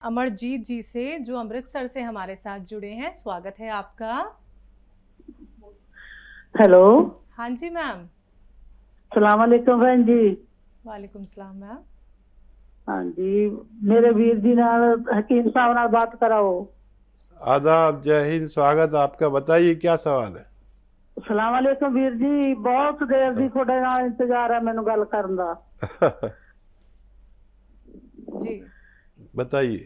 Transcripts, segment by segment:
अमरजीत जी से जो अमृतसर से हमारे साथ जुड़े हैं। स्वागत है आपका। हेलो। हाँ जी मैम। सलाम वालेकुम बहन जी। वालेकुम सलाम मैम। हाँ जी, मेरे वीर जी नाल हकीम साहब नाल बात कराओ। आदाब, जय हिंद, स्वागत आपका। बताइए क्या सवाल है। सलाम वालेकुम वीर जी, बहुत देर दी थोड़े नाल इंतजार है मैनू गल करन दा। जी बताइए।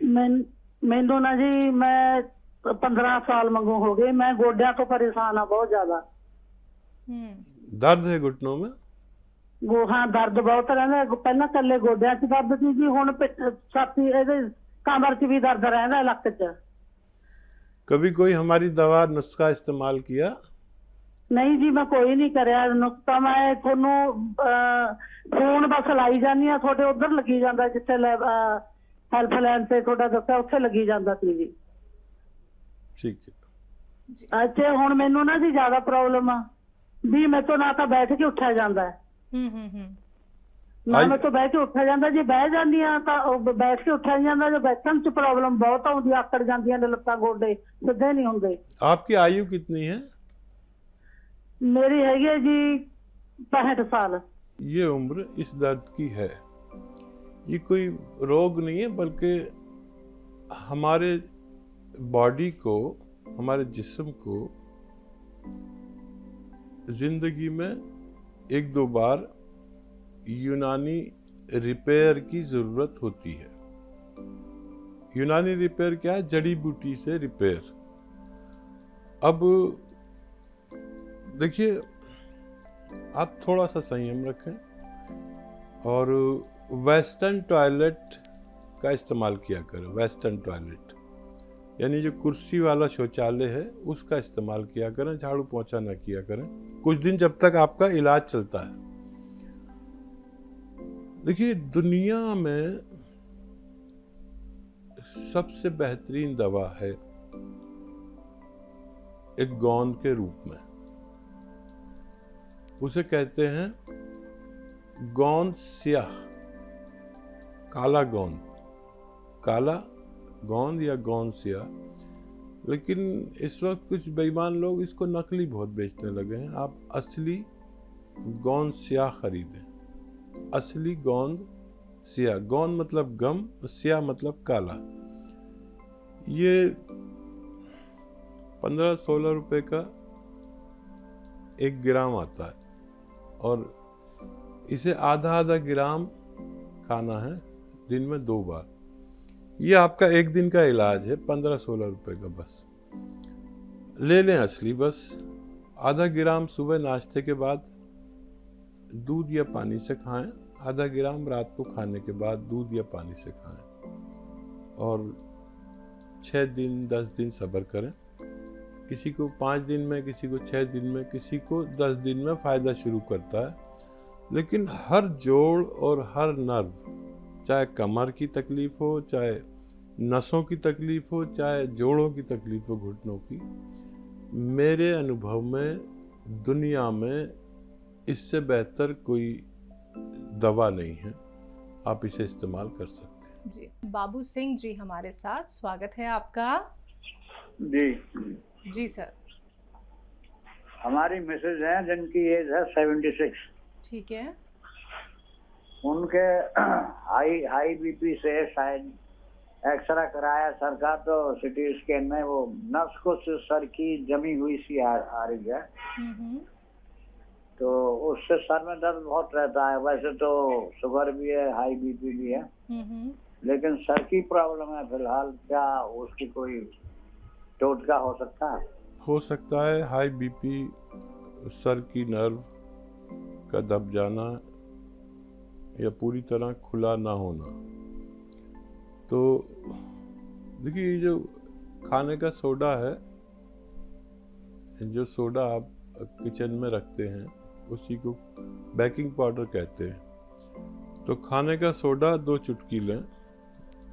मैनू ना जी, मैं 15 साल मंगू हो गए, मैं गोड्या तो परेशान हाँ बहुत ज्यादा। दर्द है घुटनों में? हाँ दर्द बहुत रहता, पहला कल्ले गोड्या च दर्द सी जी, हुण छाती कमर च भी दर्द रहता, लक च। कभी कोई हमारी दवा नुस्खा इस्तेमाल किया? नहीं जी, मैं कोई नहीं करया नुकता। मैं थोनू फोन बस लाई जानी हाँ, थोड़े उधर लगी जाता जिथे हेल्पलाइन से थोड़ा दसा उत्थे लगी जाता सी जी। ठीक है। अच्छा हुण मैनू ना जी ज्यादा प्रॉब्लम आ भी, मैं तो ना तो बैठ के उठा जाता है, ना आई मैं तो बैठ के उठा जाता। जे बह जानी हाँ तो बैठ के उठा नहीं जाता, जो बैठन च प्रॉब्लम बहुत आउंदी, आकड़ जांदियां ने लत्तां गोडे, सीधे नहीं हुंदे। आपकी आयु कितनी है? मेरी हैगी है जी 65 साल। ये उम्र इस दर्द की है। ये कोई रोग नहीं है, बल्कि हमारे बॉडी को, हमारे जिस्म को जिंदगी में एक दो बार यूनानी रिपेयर की जरूरत होती है। यूनानी रिपेयर क्या है? जड़ी बूटी से रिपेयर। अब देखिए, आप थोड़ा सा संयम रखें और वेस्टर्न टॉयलेट का इस्तेमाल किया करें। वेस्टर्न टॉयलेट यानी जो कुर्सी वाला शौचालय है उसका इस्तेमाल किया करें, झाड़ू पोंछा ना किया करें कुछ दिन, जब तक आपका इलाज चलता है। देखिए, दुनिया में सबसे बेहतरीन दवा है एक गोंद के रूप में। उसे कहते हैं गोंद स्याह, काला गोंद, काला गोंद या गोंद स्याह। लेकिन इस वक्त कुछ बेईमान लोग इसको नकली बहुत बेचने लगे हैं। आप असली गोंद स्याह खरीदें। असली गोंद स्याह, गोंद मतलब गम, स्याह मतलब काला। ये 15-16 रुपए का 1 ग्राम आता है और इसे आधा आधा ग्राम खाना है दिन में 2 बार। ये आपका 1 दिन का इलाज है, 15-16 रुपए का। बस ले लें असली। बस आधा ग्राम सुबह नाश्ते के बाद दूध या पानी से खाएं, आधा ग्राम रात को खाने के बाद दूध या पानी से खाएं, और 6 दिन 10 दिन सब्र करें। किसी को 5 दिन में, किसी को 6 दिन में, किसी को 10 दिन में फ़ायदा शुरू करता है। लेकिन हर जोड़ और हर नर्व, चाहे कमर की तकलीफ हो, चाहे नसों की तकलीफ हो, चाहे जोड़ों की तकलीफ हो, घुटनों की, मेरे अनुभव में दुनिया में इससे बेहतर कोई दवा नहीं है। आप इसे इस्तेमाल कर सकते हैं। जी बाबू सिंह जी हमारे साथ। स्वागत है आपका। जी जी सर। हमारी मिसेज हैं जिनकी एज है 76। ठीक है। उनके हाई बीपी से शायद एक्सरा कराया सर का, तो सिटी स्कैन में वो नस कुछ सर की जमी हुई सी आ रही है। तो उससे सर में दर्द बहुत रहता है। वैसे तो शुगर भी है, हाई बीपी भी है, लेकिन सर की प्रॉब्लम है फिलहाल। क्या उसकी कोई टोटका हो सकता है? हो सकता है हाई बीपी, सर की नर्व का दब जाना या पूरी तरह खुला ना होना। तो देखिए, ये जो खाने का सोडा है, जो सोडा आप किचन में रखते हैं, उसी को बेकिंग पाउडर कहते हैं। तो खाने का सोडा 2 चुटकी लें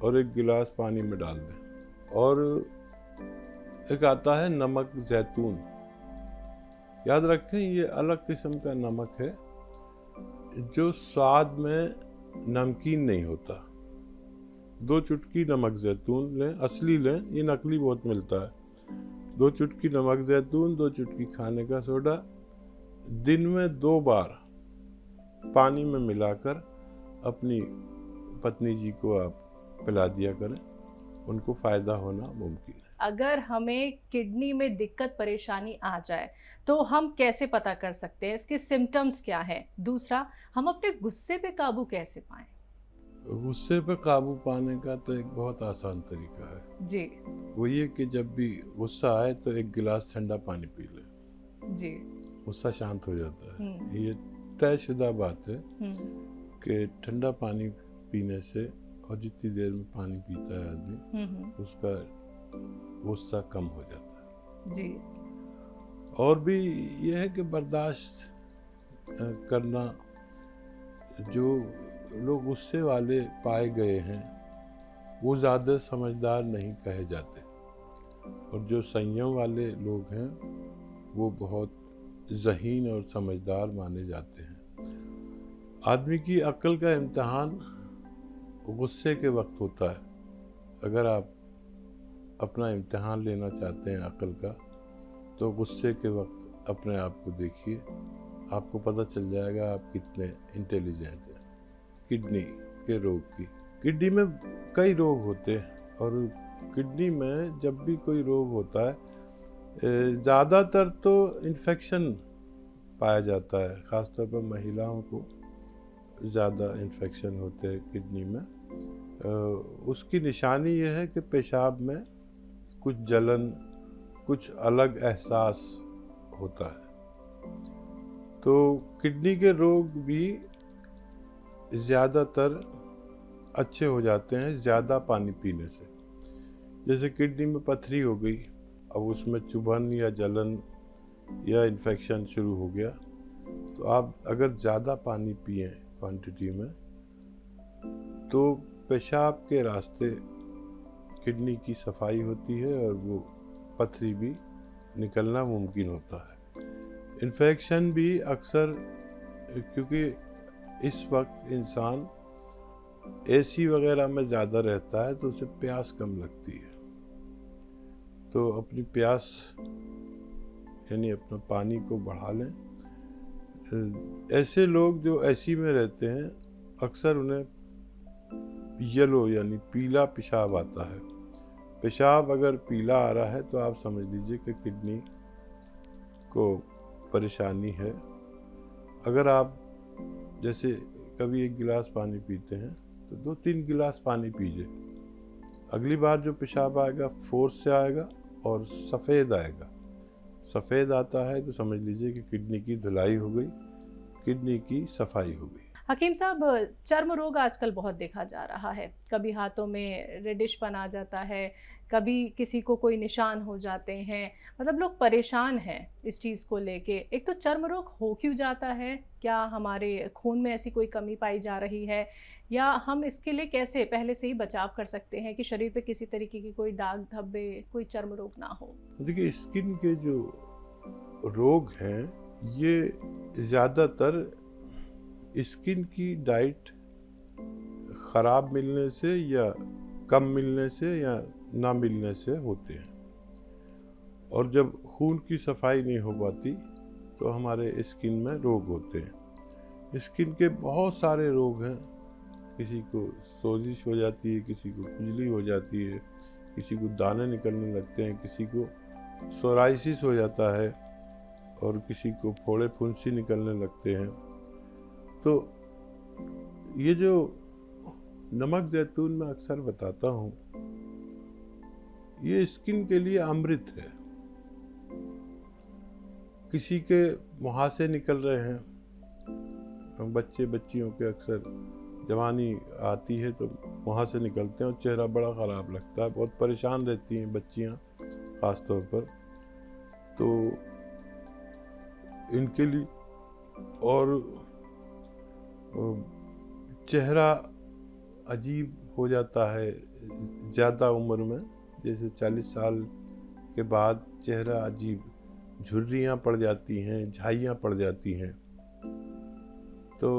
और 1 गिलास पानी में डाल दें। और एक आता है नमक जैतून, याद रखें ये अलग किस्म का नमक है जो स्वाद में नमकीन नहीं होता, 2 चुटकी नमक जैतून लें, असली लें, ये नकली बहुत मिलता है। 2 चुटकी नमक जैतून, 2 चुटकी खाने का सोडा, दिन में 2 बार पानी में मिलाकर अपनी पत्नी जी को आप पिला दिया करें, उनको फ़ायदा होना मुमकिन है। अगर हमें किडनी में दिक्कत परेशानी आ जाए तो हम कैसे पता कर सकते हैं, इसके सिम्टम्स क्या है? दूसरा, हम अपने गुस्से पे काबू कैसे पाएं? गुस्से पे काबू पाने का तो एक बहुत आसान तरीका है। जी वो ये कि जब भी गुस्सा आए तो 1 गिलास ठंडा पानी पी लें, जी। गुस्सा शांत हो जाता है। हम्म। ये तयशुदा बात है हम्म। कि ठंडा पानी पीने से, और जितनी देर में पानी पीता है आदमी, उसका गुस्सा कम हो जाता है। जी। और भी ये है कि बर्दाश्त करना, जो लोग गुस्से वाले पाए गए हैं वो ज़्यादा समझदार नहीं कहे जाते, और जो संयम वाले लोग हैं वो बहुत ज़हीन और समझदार माने जाते हैं। आदमी की अक्ल का इम्तिहान गुस्से के वक्त होता है। अगर आप अपना इम्तिहान लेना चाहते हैं अक्ल का, तो गुस्से के वक्त अपने आप को देखिए, आपको पता चल जाएगा आप कितने इंटेलिजेंट हैं। किडनी के रोग की, किडनी में कई रोग होते हैं, और किडनी में जब भी कोई रोग होता है, ज़्यादातर तो इन्फेक्शन पाया जाता है। ख़ासतौर पर महिलाओं को ज़्यादा इन्फेक्शन होते हैं किडनी में। उसकी निशानी यह है कि पेशाब में कुछ जलन, कुछ अलग एहसास होता है। तो किडनी के रोग भी ज़्यादातर अच्छे हो जाते हैं ज़्यादा पानी पीने से। जैसे किडनी में पथरी हो गई, अब उसमें चुभन या जलन या इन्फेक्शन शुरू हो गया, तो आप अगर ज़्यादा पानी पिए क्वांटिटी में, तो पेशाब के रास्ते किडनी की सफाई होती है और वो पथरी भी निकलना मुमकिन होता है। इन्फेक्शन भी अक्सर, क्योंकि इस वक्त इंसान एसी वगैरह में ज़्यादा रहता है तो उसे प्यास कम लगती है, तो अपनी प्यास यानी अपना पानी को बढ़ा लें। ऐसे लोग जो एसी में रहते हैं, अक्सर उन्हें येलो यानी पीला पेशाब आता है। पेशाब अगर पीला आ रहा है तो आप समझ लीजिए कि किडनी को परेशानी है। अगर आप जैसे कभी 1 गिलास पानी पीते हैं तो 2-3 गिलास पानी पीजिए। अगली बार जो पेशाब आएगा फोर्स से आएगा और सफ़ेद आएगा। सफ़ेद आता है तो समझ लीजिए कि किडनी की धुलाई हो गई, किडनी की सफाई हो गई। हकीम साहब, चर्म रोग आजकल बहुत देखा जा रहा है। कभी हाथों में रेडिशपन आ जाता है, कभी किसी को कोई निशान हो जाते हैं, मतलब लोग परेशान हैं इस चीज़ को लेके। एक तो चर्म रोग हो क्यों जाता है? क्या हमारे खून में ऐसी कोई कमी पाई जा रही है, या हम इसके लिए कैसे पहले से ही बचाव कर सकते हैं कि शरीर पे किसी तरीके की कोई दाग धब्बे, कोई चर्म रोग ना हो? देखिए, स्किन के जो रोग हैं ये ज़्यादातर स्किन की डाइट ख़राब मिलने से या कम मिलने से या ना मिलने से होते हैं। और जब खून की सफाई नहीं हो पाती तो हमारे स्किन में रोग होते हैं। स्किन के बहुत सारे रोग हैं। किसी को सोजिश हो जाती है, किसी को खुजली हो जाती है, किसी को दाने निकलने लगते हैं, किसी को सोराइसिस हो जाता है, और किसी को फोड़े फुंसी निकलने लगते हैं। तो ये जो नमक जैतून मैं अक्सर बताता हूँ, ये स्किन के लिए अमृत है। किसी के मुहासे निकल रहे हैं, बच्चे बच्चियों के अक्सर जवानी आती है तो मुहासे निकलते हैं और चेहरा बड़ा ख़राब लगता है, बहुत परेशान रहती हैं बच्चियाँ ख़ास तौर पर। तो इनके लिए, और चेहरा अजीब हो जाता है ज़्यादा उम्र में, जैसे 40 साल के बाद चेहरा अजीब, झुर्रियाँ पड़ जाती हैं, झाइयाँ पड़ जाती हैं। तो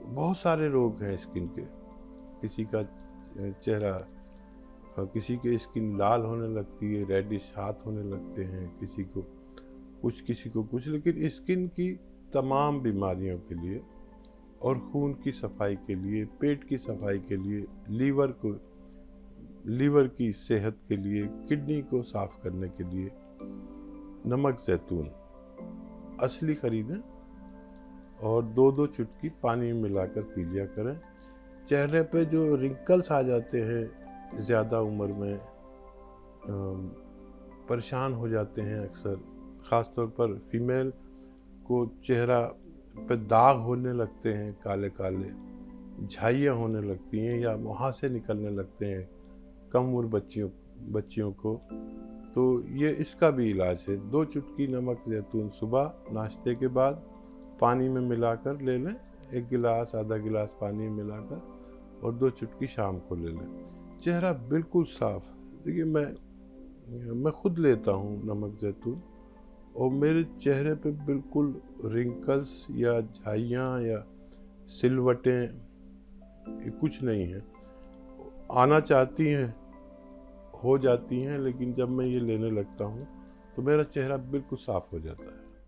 बहुत सारे रोग हैं स्किन के। किसी का चेहरा, किसी के स्किन लाल होने लगती है, रेडिश हाथ होने लगते हैं, किसी को कुछ। लेकिन स्किन की तमाम बीमारियों के लिए और खून की सफाई के लिए, पेट की सफाई के लिए, लीवर की सेहत के लिए, किडनी को साफ करने के लिए नमक जैतून असली खरीदें और 2-2 चुटकी पानी में मिलाकर पी लिया करें। चेहरे पे जो रिंकल्स आ जाते हैं ज़्यादा उम्र में, परेशान हो जाते हैं अक्सर, ख़ास तौर पर फीमेल को चेहरा पे दाग होने लगते हैं, काले काले झाइयाँ होने लगती हैं या मुहासे निकलने लगते हैं कम उम्र बच्चियों को, तो ये इसका भी इलाज है। 2 चुटकी नमक जैतून सुबह नाश्ते के बाद पानी में मिलाकर ले लें, 1 गिलास आधा गिलास पानी में मिलाकर, और 2 चुटकी शाम को ले लें। चेहरा बिल्कुल साफ। देखिए मैं खुद लेता हूँ नमक जैतून और मेरे चेहरे पे बिल्कुल रिंकल्स या झाइयाँ या सिलवटें कुछ नहीं है। आना चाहती हैं, हो जाती हैं, लेकिन जब मैं ये लेने लगता हूँ तो मेरा चेहरा बिल्कुल साफ हो जाता है।